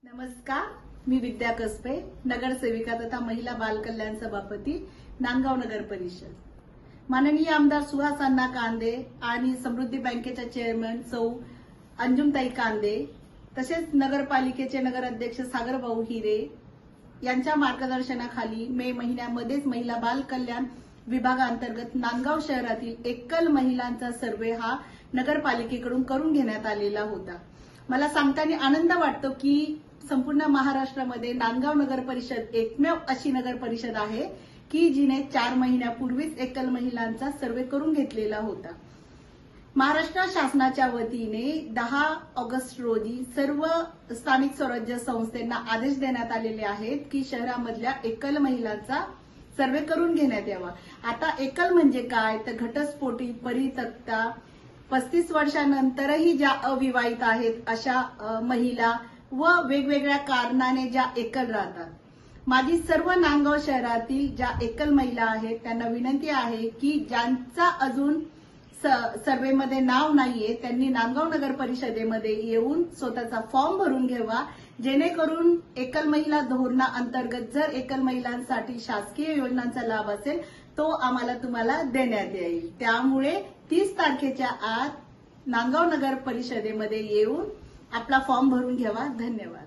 नमस्कार, मी विद्या कसबे, नगरसेविका तथा महिला बाल कल्याण सभापती, नांदगाव नगर परिषद। माननीय आमदार सुहास अण्णा कांदे आणि समृद्धी बँकेच्या चेअरमन सौ अंजुमताई कांदे तसेच नगरपालिकेचे नगराध्यक्ष सागरभाऊ हिरे यांच्या मार्गदर्शनाखाली मे महिन्यामध्येच महिला बाल कल्याण विभागांतर्गत नांदगाव शहरातील एकल महिलांचा सर्वे हा नगरपालिकेकडून करून घेण्यात आलेला होता। मला सांगताना आनंद वाटतो की संपूर्ण महाराष्ट्रामध्ये नांदगाव नगर परिषद एकमेव अशी नगर परिषद आहे की जिने 4 महिन्यापूर्वीच एकल महिलांचा सर्वे करून घेतलेला होता। महाराष्ट्र शासनाच्या वतीने 10 ऑगस्ट रोजी सर्व स्थानिक स्वराज्य संस्थांना आदेश देण्यात आलेले आहेत की शहरामधल्या एकल महिलांचा सर्वे करून घेण्यात यावा। आता एकल म्हणजे काय तर घटस्फोटी, परित्यक्ता, 35 वर्षानंतरही ज्या अविवाहित आहेत अशा महिला व वेगवेगळ्या कारणाने ज्या एकल राहतात। माझी सर्व नांदगाव शहरातील ज्या एकल महिला आहेत त्यांना विनंती आहे की ज्यांचा अजून सर्वेमध्ये नाव नाहीये त्यांनी नांदगाव नगर परिषदेमध्ये येऊन स्वतःचा फॉर्म भरून घ्यावा, जेणेकरून एकल महिला धोरणाअंतर्गत जर एकल महिलांसाठी शासकीय योजनांचा लाभ असेल तो आम्हाला तुम्हाला देण्यात येईल। त्यामुळे 30 तारखेच्या आत नांदगाव नगर परिषदेमध्ये येऊन आपला फॉर्म भरून घ्यावा। धन्यवाद।